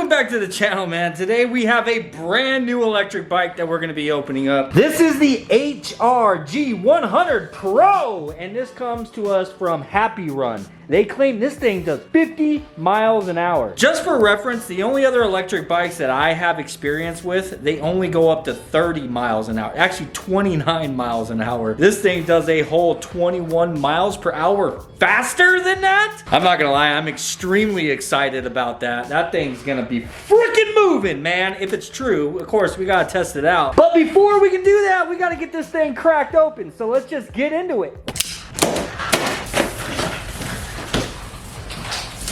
Welcome back to the channel, man. Today we have a brand new electric bike that we're going to be opening up. This is the G100PRO, and this comes to us from HappyRun. They claim this thing does 50 miles an hour. Just for reference, the only other electric bikes that I have experience with, they only go up to 30 miles an hour. Actually, 29 miles an hour. This thing does a whole 21 miles per hour faster than that. I'm not gonna lie, I'm extremely excited about that. That thing's gonna be freaking moving, man. If it's true, of course, we gotta test it out. But before we can do that, we gotta get this thing cracked open. So let's just get into it.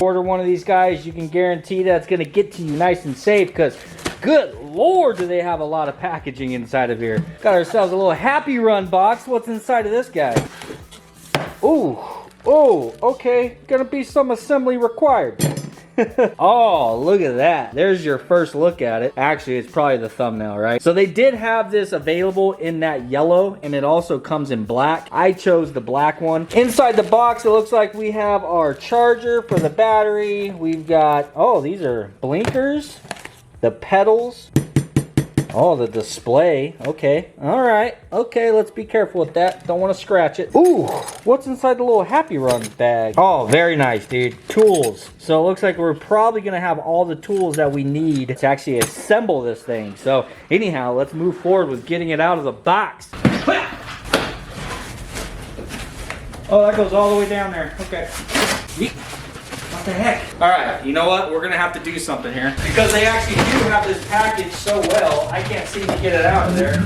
Order one of these guys, you can guarantee that it's gonna get to you nice and safe, because good lord do they have a lot of packaging inside of here. Got ourselves a little HappyRun box. What's inside of this guy? Ooh, oh, okay, gonna be some assembly required. Oh, look at that. There's your first look at it. Actually, it's probably the thumbnail, right? So they did have this available in that yellow, and it also comes in black. I chose the black one. Inside the box, it looks like we have our charger for the battery. We've got, oh, these are blinkers, the pedals. Oh, the display. Okay. All right. Okay, let's be careful with that. Don't want to scratch it. Ooh, what's inside the little HappyRun bag? Oh, very nice, dude. Tools. So it looks like we're probably going to have all the tools that we need to actually assemble this thing. So anyhow, let's move forward with getting it out of the box. Oh, that goes all the way down there. Okay. What the heck? All right, you know what? We're gonna have to do something here because they actually do have this package so well. I can't seem to get it out of there.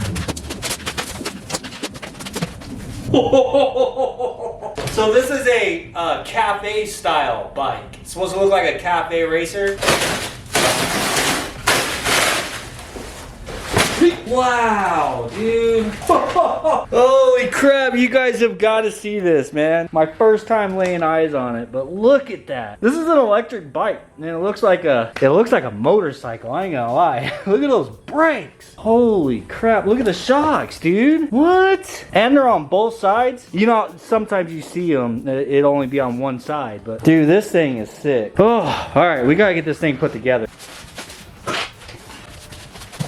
So this is a cafe style bike. It's supposed to look like a cafe racer. Wow, dude. Holy crap, you guys have got to see this, man. My first time laying eyes on it, but look at that. This is an electric bike, and it looks like a motorcycle, I ain't gonna lie. Look at those brakes. Holy crap, look at the shocks, dude. What? And they're on both sides. You know, sometimes you see them, it'd only be on one side, but dude, this thing is sick. Oh, all right, we gotta get this thing put together.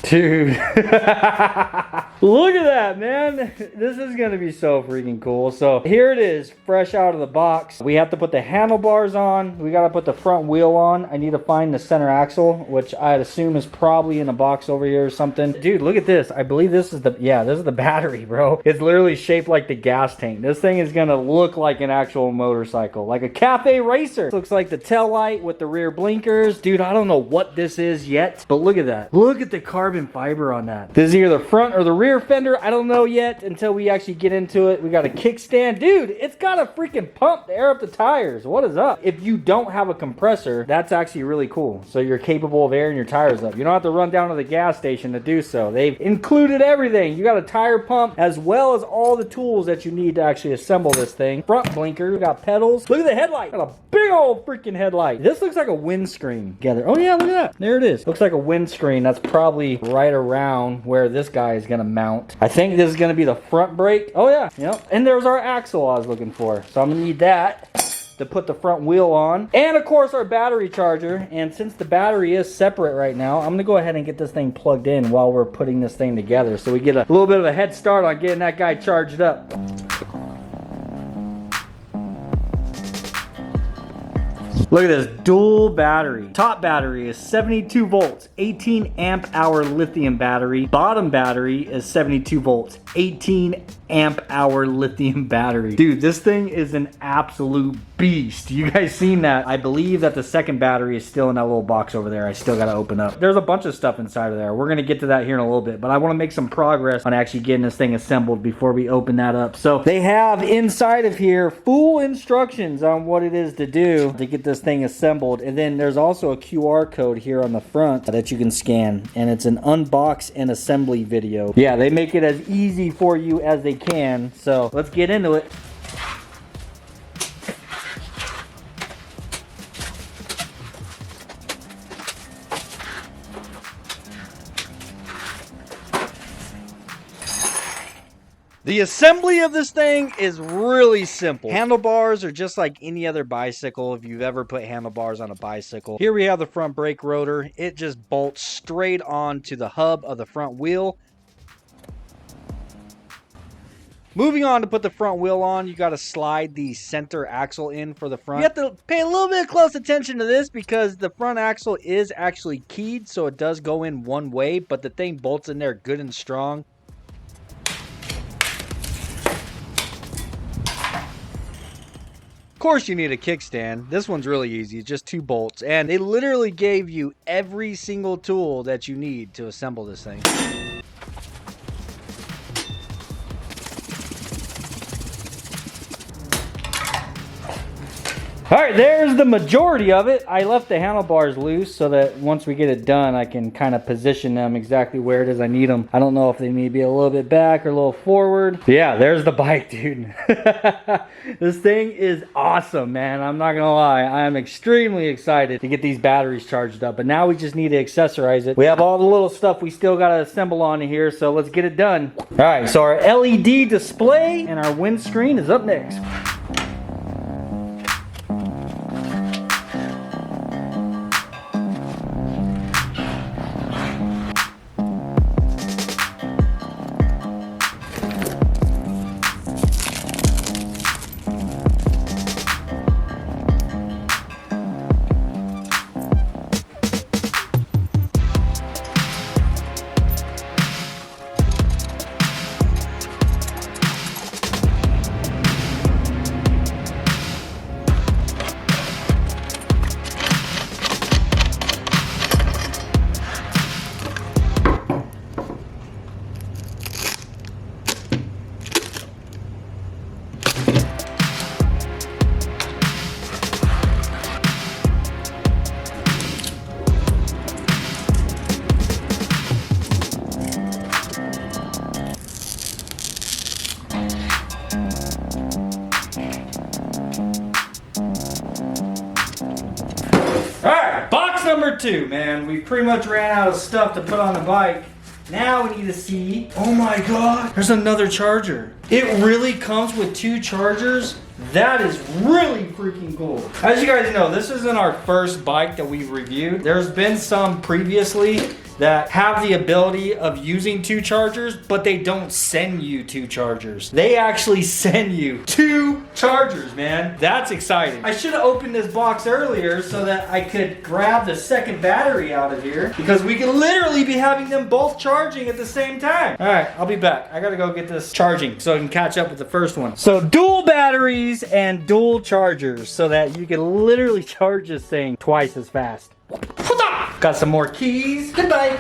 Dude, look at that, man. This is gonna be so freaking cool. So here it is, fresh out of the box. We have to put the handlebars on. We gotta put the front wheel on. I need to find the center axle, which I'd assume is probably in a box over here or something. Dude, look at this. I believe this is the, yeah, this is the battery, bro. It's literally shaped like the gas tank. This thing is gonna look like an actual motorcycle, like a cafe racer. This looks like the tail light with the rear blinkers. Dude, I don't know what this is yet, but look at that. Look at the carbon fiber on that. This is either the front or the rear fender. I don't know yet until we actually get into it. We got a kickstand. Dude, it's got a freaking pump to air up the tires. What is up? If you don't have a compressor, that's actually really cool. So you're capable of airing your tires up. You don't have to run down to the gas station to do so. They've included everything. You got a tire pump as well as all the tools that you need to actually assemble this thing. Front blinker, we got pedals. Look at the headlight. Got a big old freaking headlight. This looks like a windscreen together. Oh yeah, look at that. There it is. Looks like a windscreen. That's probably right around where this guy is gonna mount. I think this is gonna be the front brake. Oh yeah, yep. And there's our axle I was looking for. So I'm gonna need that to put the front wheel on. And of course our battery charger. And since the battery is separate right now, I'm gonna go ahead and get this thing plugged in while we're putting this thing together. So we get a little bit of a head start on getting that guy charged up. Look at this dual battery. Top battery is 72 volts, 18 amp hour lithium battery. Bottom battery is 72 volts, 18 amp hour lithium battery. Dude, this thing is an absolute beast. You guys seen that? I believe that the second battery is still in that little box over there. I still gotta open up. There's a bunch of stuff inside of there. We're gonna get to that here in a little bit, but I wanna make some progress on actually getting this thing assembled before we open that up. So they have inside of here full instructions on what it is to do to get this thing assembled. And then there's also a QR code here on the front that you can scan, and it's an unbox and assembly video. Yeah, they make it as easy for you as they can. So let's get into it. The assembly of this thing is really simple. Handlebars are just like any other bicycle if you've ever put handlebars on a bicycle. Here we have the front brake rotor. It just bolts straight onto the hub of the front wheel. Moving on to put the front wheel on, you got to slide the center axle in for the front. You have to pay a little bit close attention to this because the front axle is actually keyed, so it does go in one way, but the thing bolts in there good and strong. Of course you need a kickstand. This one's really easy, just 2 bolts, and they literally gave you every single tool that you need to assemble this thing. All right, there's the majority of it. I left the handlebars loose so that once we get it done, I can kind of position them exactly where it is I need them. I don't know if they need to be a little bit back or a little forward. Yeah, there's the bike, dude. This thing is awesome, man. I'm not gonna lie. I am extremely excited to get these batteries charged up, but now we just need to accessorize it. We have all the little stuff we still gotta assemble onto here, so let's get it done. All right, so our LED display and our windscreen is up next. Number 2, man. We pretty much ran out of stuff to put on the bike. Now we need to see, oh my god, there's another charger. It really comes with 2 chargers. That is really freaking cool. As you guys know, this isn't our first bike that we've reviewed. There's been some previously that have the ability of using 2 chargers, but they don't send you 2 chargers. They actually send you 2 chargers, man. That's exciting. I should have opened this box earlier so that I could grab the second battery out of here because we could literally be having them both charging at the same time. All right, I'll be back. I gotta go get this charging so I can catch up with the first one. So dual batteries and dual chargers so that you can literally charge this thing twice as fast. Got some more keys. Goodbye.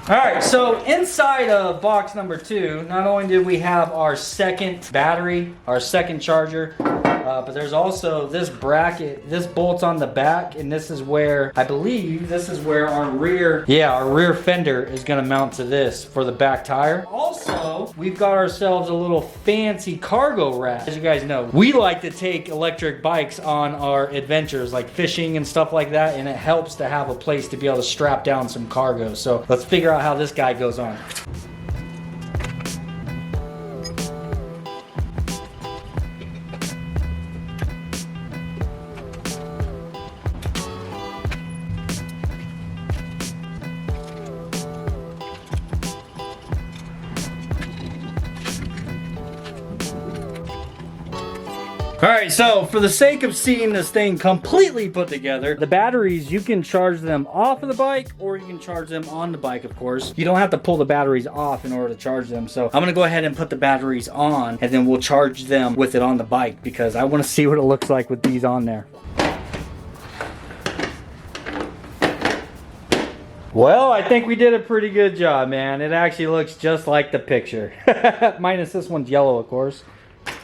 All right, so inside of box number 2, not only did we have our second battery, our second charger, but there's also this bracket. This bolts on the back, and this is where, I believe, this is where our rear fender is gonna mount to this for the back tire. Also, we've got ourselves a little fancy cargo rack. As you guys know, we like to take electric bikes on our adventures, like fishing and stuff like that, and it helps to have a place to be able to strap down some cargo. So let's figure out how this guy goes on. All right, so for the sake of seeing this thing completely put together, the batteries, you can charge them off of the bike or you can charge them on the bike, of course. You don't have to pull the batteries off in order to charge them. So I'm gonna go ahead and put the batteries on and then we'll charge them with it on the bike because I wanna see what it looks like with these on there. Well, I think we did a pretty good job, man. It actually looks just like the picture. Minus this one's yellow, of course.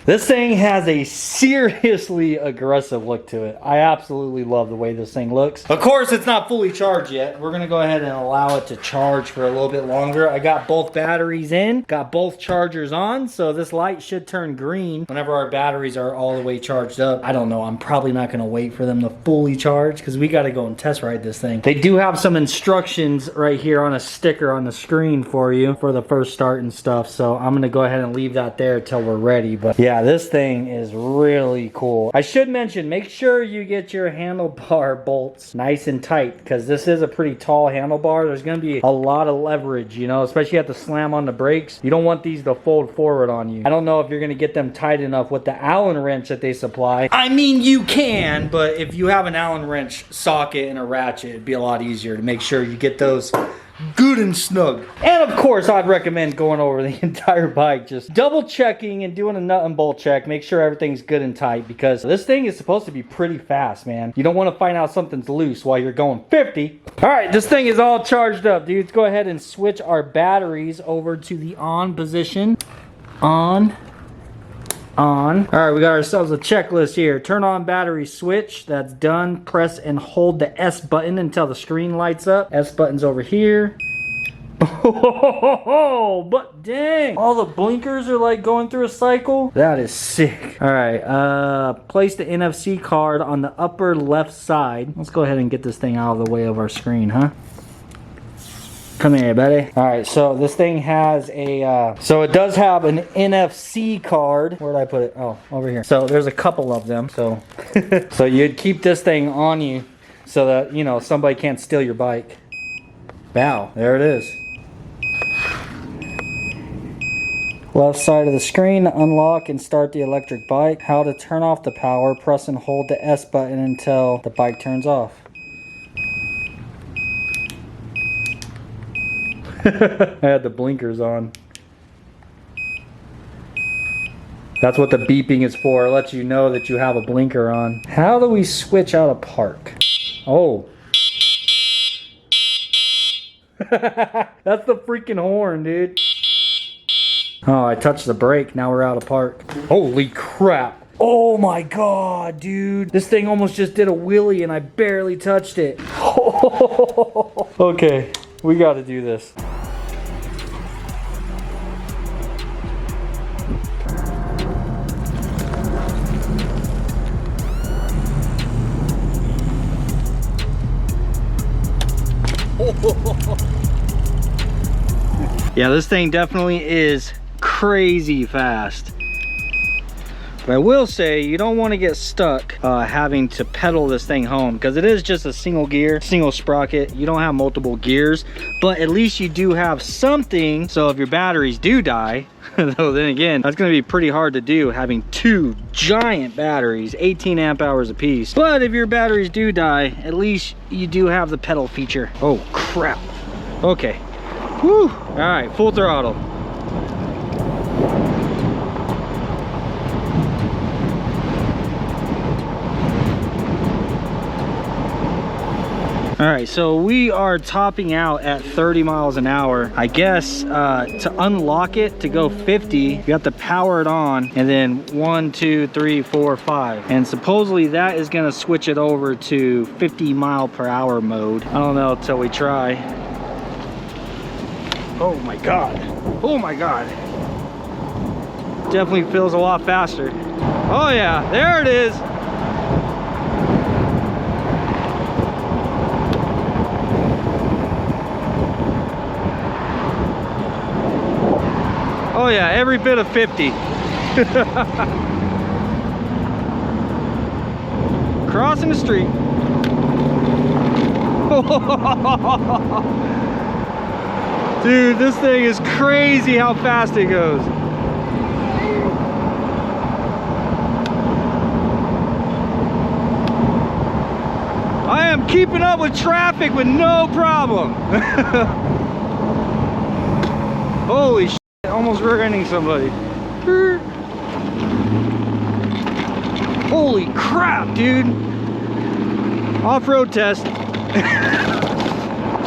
This thing has a seriously aggressive look to it. I absolutely love the way this thing looks. Of course, it's not fully charged yet. We're gonna go ahead and allow it to charge for a little bit longer. I got both batteries in, got both chargers on, so this light should turn green whenever our batteries are all the way charged up. I don't know, I'm probably not gonna wait for them to fully charge because we gotta go and test ride this thing. They do have some instructions right here on a sticker on the screen for you for the first start and stuff, so I'm gonna go ahead and leave that there till we're ready. But yeah, this thing is really cool. I should mention, make sure you get your handlebar bolts nice and tight because this is a pretty tall handlebar. There's going to be a lot of leverage, you know, especially you have to slam on the brakes. You don't want these to fold forward on you. I don't know if you're going to get them tight enough with the Allen wrench that they supply. I mean, you can, but if you have an Allen wrench socket and a ratchet, it'd be a lot easier to make sure you get those good and snug. And of course, I'd recommend going over the entire bike, just double checking and doing a nut and bolt check. Make sure everything's good and tight because this thing is supposed to be pretty fast, man. You don't want to find out something's loose while you're going 50. All right, this thing is all charged up, dudes. Go ahead and switch our batteries over to the on position. On. All right, we got ourselves a checklist here. Turn on battery switch. That's done. Press and hold the S button until the screen lights up. S button's over here. Oh, but dang, all the blinkers are like going through a cycle. That is sick. All right, place the NFC card on the upper left side. Let's go ahead and get this thing out of the way of our screen, huh? Come here, buddy. All right, so this thing has a, so it does have an NFC card. Where did I put it? Oh, over here. So there's a couple of them. So, so you'd keep this thing on you so that, you know, somebody can't steal your bike. Wow, there it is. Left side of the screen, unlock and start the electric bike. How to turn off the power, press and hold the S button until the bike turns off. I had the blinkers on. That's what the beeping is for. It lets you know that you have a blinker on. How do we switch out of park? Oh. That's the freaking horn, dude. Oh, I touched the brake. Now we're out of park. Holy crap. Oh my god, dude. This thing almost just did a wheelie and I barely touched it. Okay, we gotta do this. Yeah, this thing definitely is crazy fast. But I will say, you don't want to get stuck having to pedal this thing home because it is just a single gear, single sprocket. You don't have multiple gears, but at least you do have something. So if your batteries do die, though then again, that's going to be pretty hard to do having two giant batteries, 18 amp hours apiece. But if your batteries do die, at least you do have the pedal feature. Oh crap. Okay. Whew. All right, full throttle. All right, so we are topping out at 30 miles an hour. I guess to unlock it to go 50, you have to power it on and then 1, 2, 3, 4, 5. And supposedly that is gonna switch it over to 50 mile per hour mode. I don't know until we try. Oh my God. Oh my God. Definitely feels a lot faster. Oh yeah, there it is. Oh yeah, every bit of 50. Crossing the street. Dude, this thing is crazy how fast it goes. I am keeping up with traffic with no problem. Holy shit, almost rear-ending somebody. Holy crap, dude. Off-road test.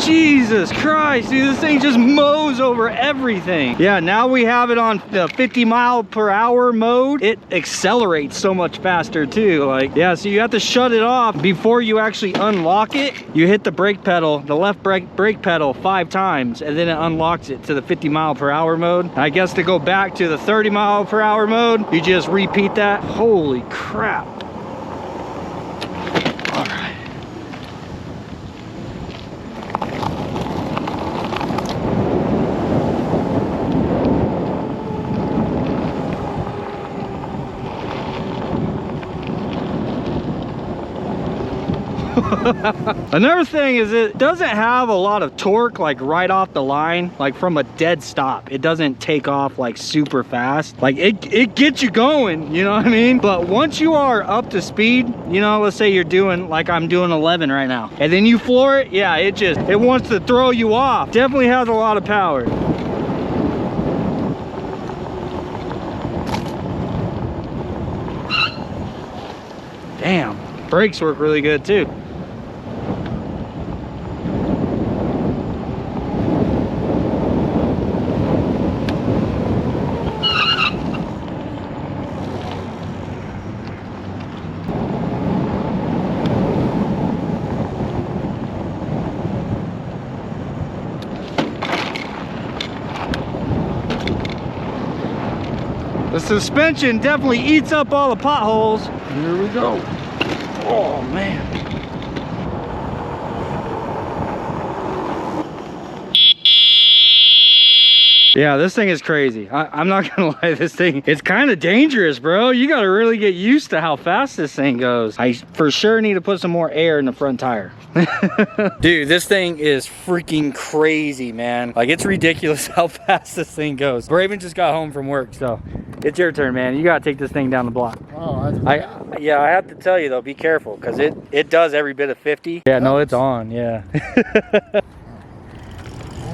Jesus Christ, dude, this thing just mows over everything. Yeah, now we have it on the 50-mile-per-hour mode. It accelerates so much faster too. Like, yeah, so you have to shut it off before you actually unlock it. You hit the brake pedal, the left brake pedal 5 times, and then it unlocks it to the 50-mile-per-hour mode. I guess to go back to the 30-mile-per-hour mode, you just repeat that. Holy crap. All right. Another thing is it doesn't have a lot of torque like right off the line, like from a dead stop. It doesn't take off like super fast. Like it gets you going, you know what I mean? But once you are up to speed, you know, let's say you're doing like I'm doing 11 right now, and then you floor it, yeah, it wants to throw you off. Definitely has a lot of power. Damn, brakes work really good too. The suspension definitely eats up all the potholes. Here we go. Oh man. Yeah, this thing is crazy. I'm not gonna lie, this thing, it's kind of dangerous, bro. You gotta really get used to how fast this thing goes. I for sure need to put some more air in the front tire. Dude, this thing is freaking crazy, man. Like, it's ridiculous how fast this thing goes. Braven just got home from work, so it's your turn, man. You gotta take this thing down the block. Oh, yeah, I have to tell you though, be careful, because it does every bit of 50. Yeah, no, it's on, yeah. Oh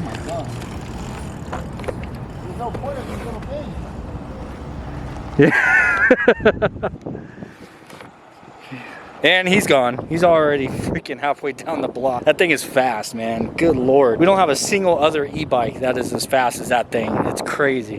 my god. There's no point in these little things. Yeah. And he's gone. He's already freaking halfway down the block. That thing is fast, man. Good Lord. We don't have a single other e-bike that is as fast as that thing. It's crazy.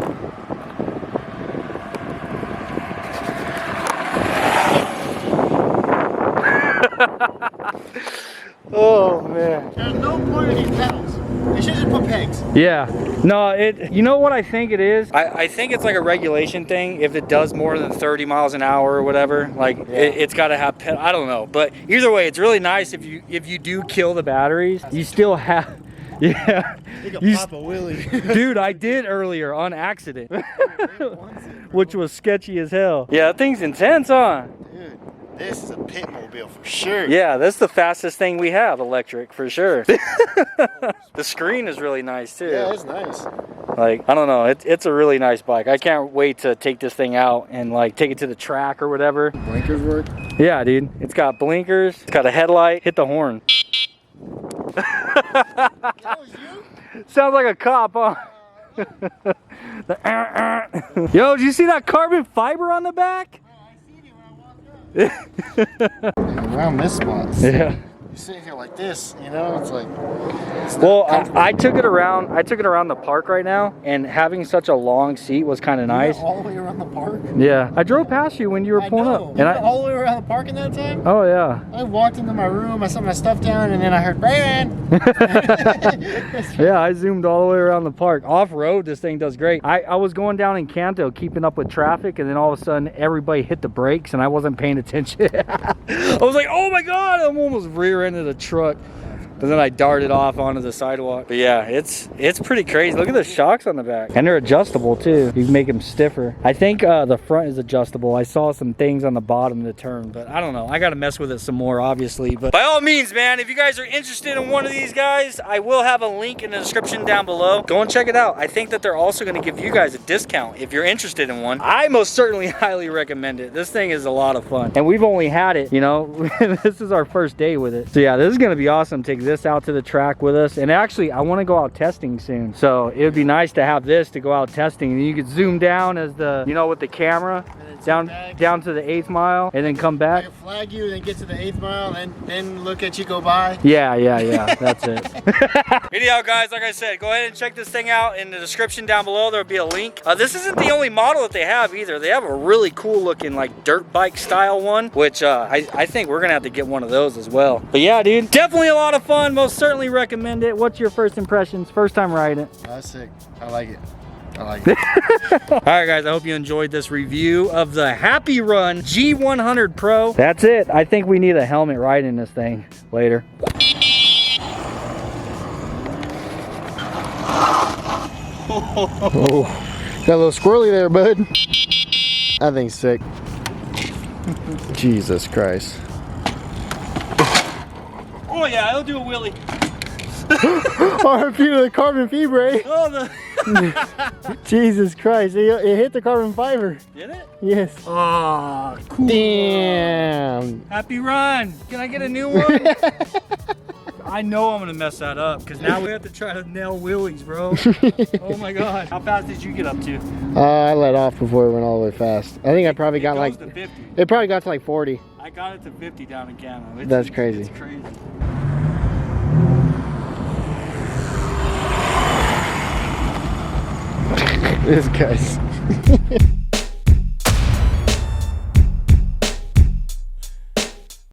Oh man. There's no point in these pedals. They should just put pegs. Yeah. No, you know what I think it is? I think it's like a regulation thing. If it does more than 30 miles an hour or whatever, like it's got to have I don't know. But either way, it's really nice if you do kill the batteries, you still have. Yeah. You can pop a wheelie. Dude, I did earlier on accident. Which was sketchy as hell. Yeah, that thing's intense, huh? Dude, this is a pit mobile for sure. Yeah, that's the fastest thing we have, electric, for sure. The screen is really nice too. Yeah, it's nice. Like, I don't know, it's a really nice bike. I can't wait to take this thing out and like take it to the track or whatever. Blinkers work? Yeah, dude. It's got blinkers, it's got a headlight. Hit the horn. That was you? Sounds like a cop, huh? Yo, did you see that carbon fiber on the back? Around this spot. Yeah. You're sitting here like this, you know, it's like. Well, I took it around. I took it around the park right now, and having such a long seat was kind of nice. All the way around the park. Yeah, I drove past you when you were pulling up, and all the way around the park in that time. Oh yeah. I walked into my room, I set my stuff down, and then I heard Brand. Yeah, I zoomed all the way around the park. Off road, this thing does great. I was going down in Canto, keeping up with traffic, and then all of a sudden, everybody hit the brakes, and I wasn't paying attention. I was like, oh my god, I'm almost rear-ended a truck. But then I darted off onto the sidewalk. But yeah, it's pretty crazy. Look at the shocks on the back. And they're adjustable too. You can make them stiffer. I think the front is adjustable. I saw some things on the bottom to turn, but I don't know. I got to mess with it some more, obviously. But by all means, man, if you guys are interested in one of these guys, I will have a link in the description down below. Go and check it out. I think that they're also going to give you guys a discount if you're interested in one. I most certainly highly recommend it. This thing is a lot of fun. And we've only had it, you know, this is our first day with it. So yeah, this is going to be awesome to take this out to the track with us. And actually, I want to go out testing soon. So it would be nice to have this to go out testing. And you could zoom down as the, you know, with the camera. Down to the 8th mile and then come back. They'll flag you, then get to the 8th mile, and then look at you go by. Yeah, that's it. Anyhow, guys, like I said, go ahead and check this thing out in the description down below. There'll be a link. This isn't the only model that they have either. They have a really cool looking like dirt bike style one, which I think we're gonna have to get one of those as well. But yeah, dude, definitely a lot of fun. Most certainly recommend it. What's your first impressions? First time riding it? That's sick. I like it. I like it. All right, guys, I hope you enjoyed this review of the HappyRun G100PRO. That's it. I think we need a helmet riding this thing later. Oh, got a little squirrely there, bud. That thing's sick. Jesus Christ. Oh yeah, it'll do a wheelie. RP to the carbon fiber. Oh, the Jesus Christ, it hit the carbon fiber. Did it? Yes. Oh, cool. Damn. HappyRun. Can I get a new one? I know I'm gonna mess that up because now we have to try to nail wheelies, bro. Oh my god. How fast did you get up to? I let off before it went all the way fast. I think I probably got like to 50. It probably got to like 40. I got it to 50 down in Cano. That's crazy. It's crazy. This guy's